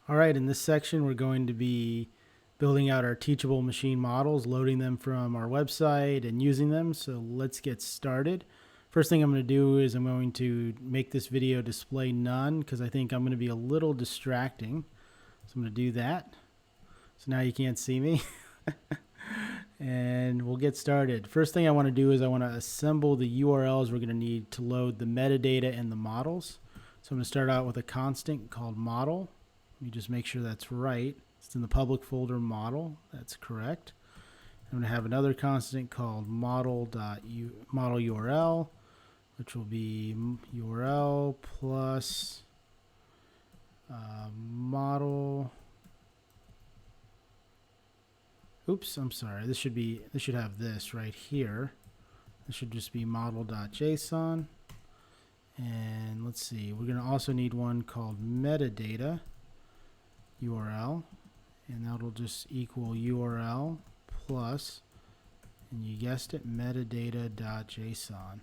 All right, in this section, we're going to be building out our teachable machine models, loading them from our website and using them. So let's get started. First thing I'm going to do is I'm going to make this video display none because I think I'm going to be a little distracting. So I'm going to do that. So now you can't see me. And we'll get started. First thing I want to do is I want to assemble the URLs we're going to need to load the metadata and the models. So I'm going to start out with a constant called model. Let me just make sure that's right. It's in the public folder model. That's correct. I'm going to have another constant called model URL, which will be URL plus model. Oops, I'm sorry. This should have this right here. This should just be model.json. And let's see, we're going to also need one called metadata URL, and that'll just equal URL plus, and you guessed it, metadata.json.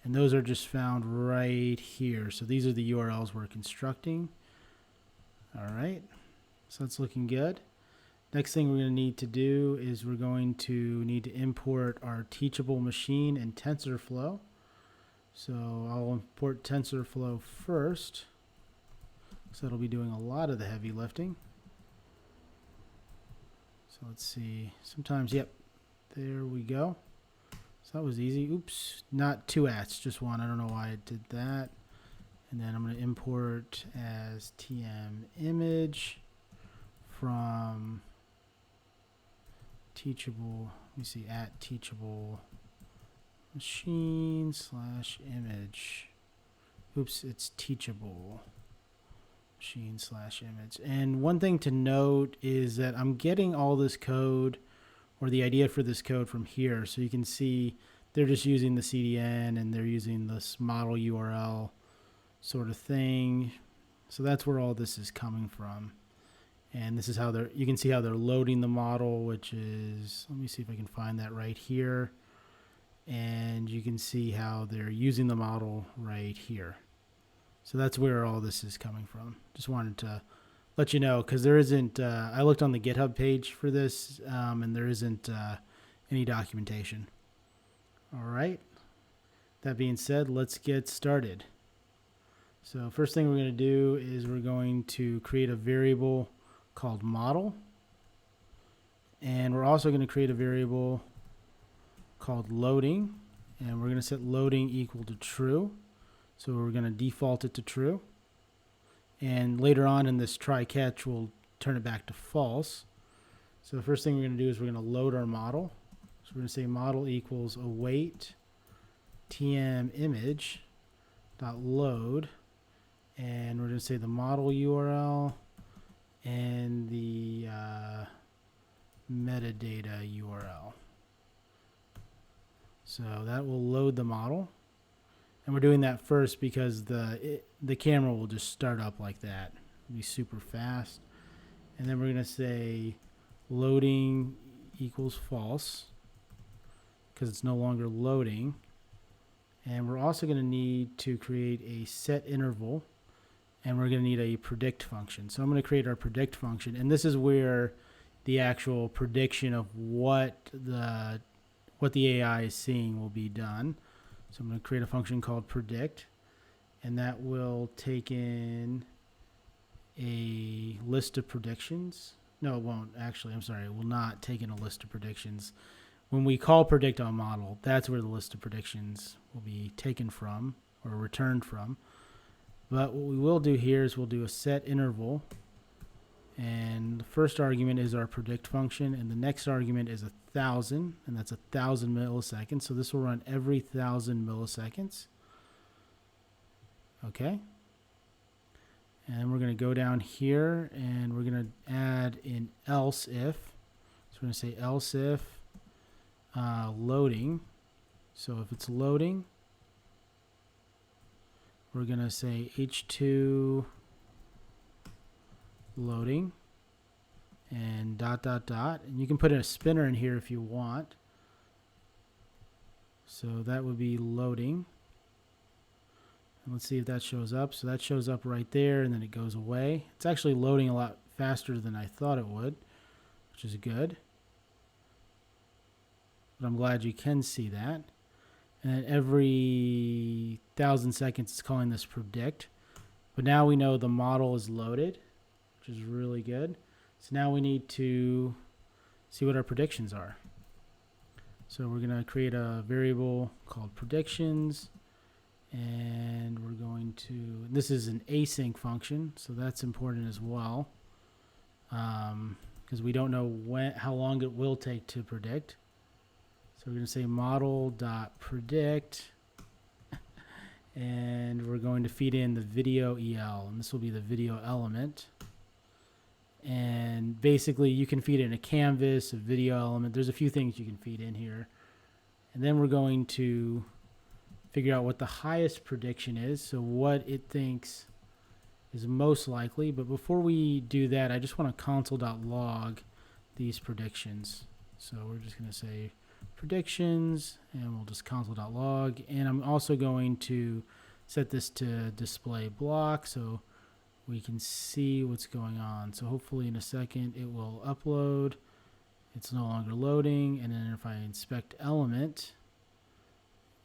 And those are just found right here. So these are the URLs we're constructing. All right, so that's looking good. Next thing we're going to need to do is we're going to need to import our Teachable machine and TensorFlow. So I'll import TensorFlow first. So it'll be doing a lot of the heavy lifting. So let's see. Sometimes, yep, there we go. So that was easy. Oops, not two ats, just one. I don't know why I did that. And then I'm going to import as tm image from Teachable. Let me see, at Teachable machine / image. Oops, it's Teachable machine / image. And one thing to note is that I'm getting all this code, or the idea for this code, from here. So you can see they're just using the CDN and they're using this model URL sort of thing. So that's where all this is coming from. And this is how you can see how they're loading the model, which is, let me see if I can find that right here. And you can see how they're using the model right here. So that's where all this is coming from. Just wanted to let you know, because there isn't, I looked on the GitHub page for this, and there isn't any documentation. All right. That being said, let's get started. So first thing we're going to do is we're going to create a variable called model. And we're also going to create a variable called loading. And we're going to set loading equal to true. So we're going to default it to true. And later on in this try catch, we'll turn it back to false. So the first thing we're going to do is we're going to load our model. So we're going to say model equals await tm image dot load. And we're going to say the model URL and the metadata URL. So that will load the model. And we're doing that first because the camera will just start up like that. It'll be super fast. And then we're going to say loading equals false because it's no longer loading. And we're also going to need to create a set interval, and we're going to need a predict function. So I'm going to create our predict function, and this is where the actual prediction of what the AI is seeing will be done. So I'm going to create a function called predict, and that will take in a list of predictions. No, it won't actually. I'm sorry. It will not take in a list of predictions. When we call predict on model, that's where the list of predictions will be taken from or returned from. But what we will do here is we'll do a set interval. And the first argument is our predict function, and the next argument is 1,000, and that's 1,000 milliseconds. So this will run every 1,000 milliseconds. Okay. And we're going to go down here, and we're going to add an else if. So we're going to say else if loading. So if it's loading, we're going to say h2 loading and ... and you can put in a spinner in here if you want. So that would be loading. And let's see if that shows up. So that shows up right there, and then it goes away. It's actually loading a lot faster than I thought it would, which is good. But I'm glad you can see that. And every 1,000 seconds it's calling this predict. But now we know the model is loaded, which is really good. So now we need to see what our predictions are. So we're going to create a variable called predictions. And we're going to, this is an async function, so that's important as well. Because we don't know how long it will take to predict. So we're going to say model.predict. And we're going to feed in the video EL, and this will be the video element. And basically you can feed in a canvas, a video element. There's a few things you can feed in here. And then we're going to figure out what the highest prediction is, so what it thinks is most likely. But before we do that, I just want to console.log these predictions. So we're just going to say predictions, and we'll just console.log. And I'm also going to set this to display block so we can see what's going on. So hopefully in a second it will upload. It's no longer loading. And then if I inspect element,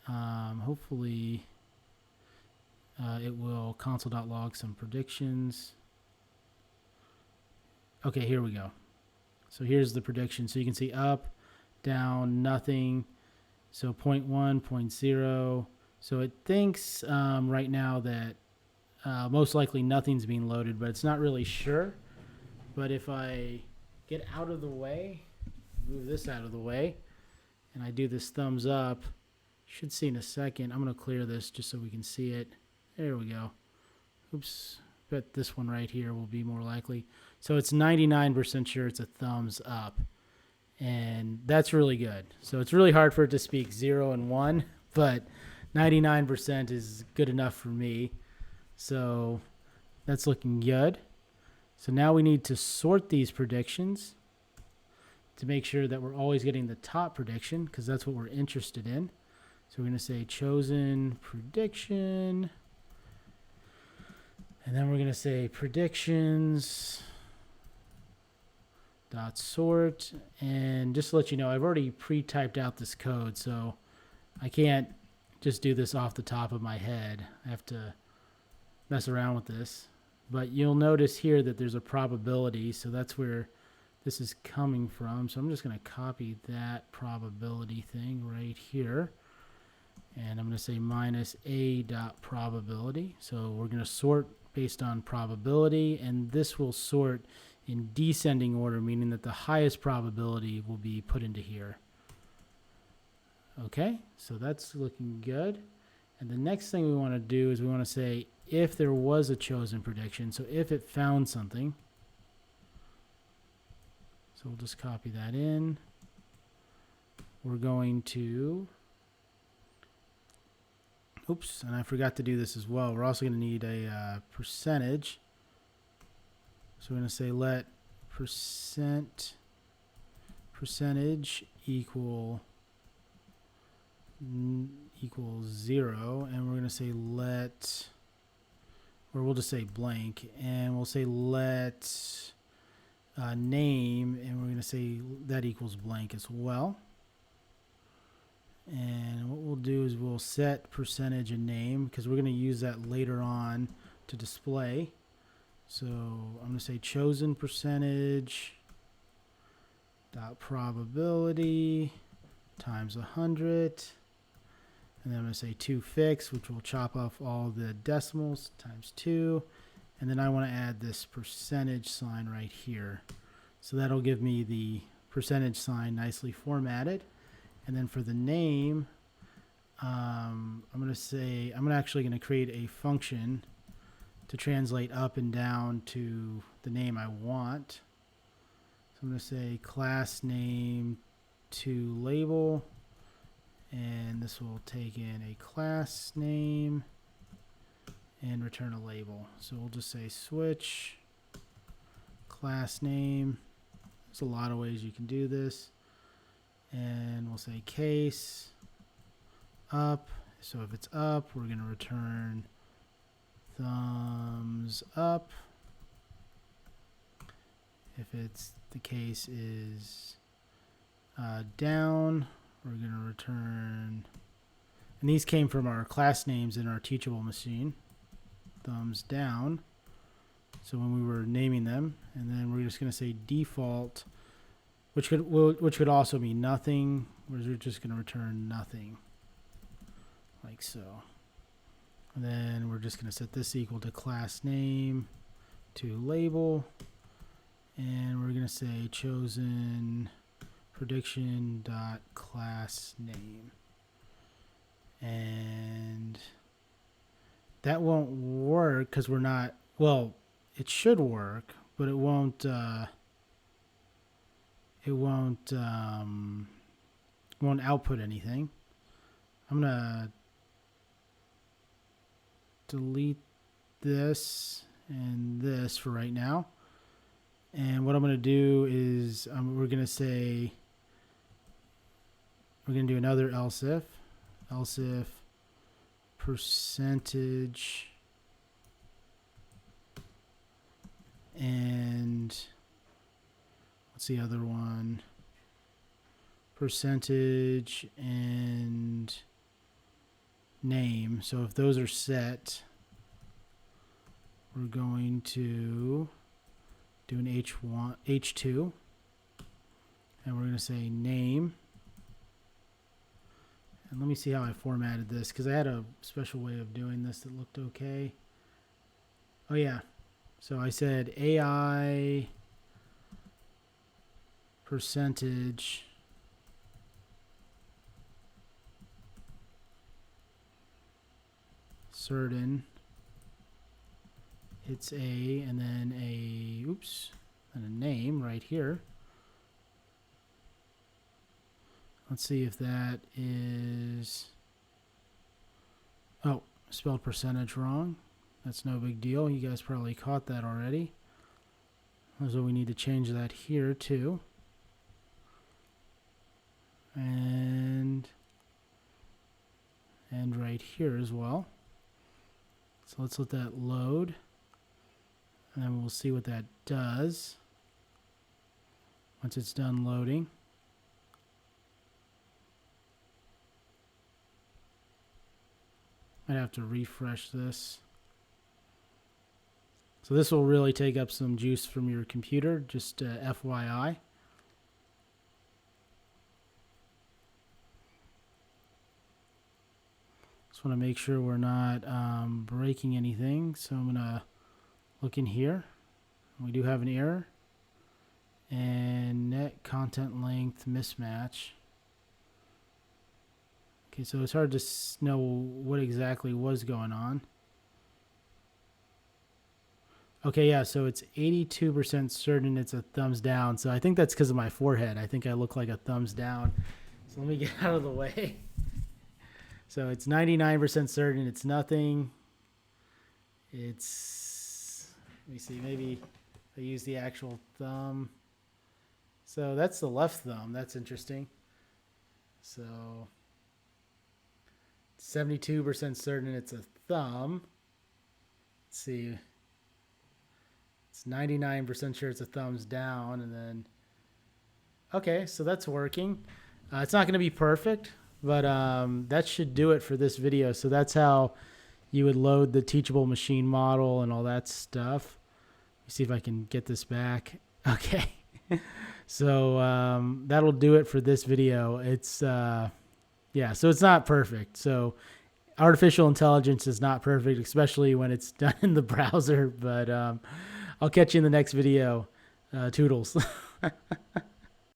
hopefully it will console.log some predictions. Okay, here we go. So here's the prediction. So you can see up, down, nothing. So 0.1, 0.0. So it thinks right now that most likely nothing's being loaded, but it's not really sure. But if I get out of the way, move this out of the way, and I do this thumbs up, should see in a second. I'm going to clear this just so we can see it. There we go. Oops. Bet this one right here will be more likely. So it's 99% sure it's a thumbs up. And that's really good. So it's really hard for it to speak 0 and 1, but 99% is good enough for me. So that's looking good. So now we need to sort these predictions to make sure that we're always getting the top prediction, because that's what we're interested in. So we're going to say chosen prediction. And then we're going to say predictions dot sort. And just to let you know, I've already pre-typed out this code, so I can't just do this off the top of my head. I have to mess around with this. But you'll notice here that there's a probability, so that's where this is coming from. So I'm just going to copy that probability thing right here. And I'm going to say minus a dot probability. So we're going to sort based on probability, and this will sort in descending order, meaning that the highest probability will be put into here. Okay, so that's looking good. And the next thing we want to do is we want to say if there was a chosen prediction. So if it found something. So we'll just copy that in. We're going to, oops, and I forgot to do this as well. We're also going to need a percentage. So we're going to say let percentage equals 0, and we're going to say let, or we'll just say blank, and we'll say let name, and we're going to say that equals blank as well. And what we'll do is we'll set percentage and name, because we're going to use that later on to display. So I'm going to say chosen percentage dot probability times 100. And then I'm going to say to fix, which will chop off all the decimals, times 2. And then I want to add this percentage sign right here. So that'll give me the percentage sign nicely formatted. And then for the name, I'm actually going to create a function to translate up and down to the name I want. So I'm going to say class name to label, and this will take in a class name and return a label. So we'll just say switch class name. There's a lot of ways you can do this. And we'll say case up. So if it's up, we're going to return thumbs up. If it's the case is down, we're going to return, and these came from our class names in our Teachable machine, thumbs down. So when we were naming them, and then we're just going to say default, which could also be nothing, whereas we're just going to return nothing, like so. And then we're just going to set this equal to class name to label, and we're going to say chosen prediction dot class name, and that won't work because we're not, well, it should work, but it won't output anything. I'm gonna delete this and this for right now, and what I'm gonna do is we're gonna do another else if percentage, and what's the other one? Percentage and name. So if those are set, we're going to do an H2, and we're going to say name. And let me see how I formatted this, because I had a special way of doing this that looked okay. Oh yeah. So I said AI percentage certain, it's a, and then a, oops, and a name right here. Let's see if that is, oh, spelled percentage wrong. That's no big deal. You guys probably caught that already. So we need to change that here too. And right here as well. So let's let that load, and then we'll see what that does once it's done loading. I'd have to refresh this. So this will really take up some juice from your computer, just FYI. Just want to make sure we're not breaking anything. So I'm going to look in here. We do have an error. And net content length mismatch. Okay, so it's hard to know what exactly was going on. Okay, yeah, so it's 82% certain it's a thumbs down. So I think that's because of my forehead. I think I look like a thumbs down. So let me get out of the way. So it's 99% certain it's nothing. It's, let me see, maybe I use the actual thumb. So that's the left thumb. That's interesting. So 72% certain it's a thumb. Let's see. It's 99% sure it's a thumbs down, and then, okay, so that's working. It's not going to be perfect, but that should do it for this video. So that's how you would load the Teachable machine model and all that stuff. Let me see if I can get this back. Okay. So that'll do it for this video. It's, yeah, so it's not perfect. So artificial intelligence is not perfect, especially when it's done in the browser, but I'll catch you in the next video. Toodles.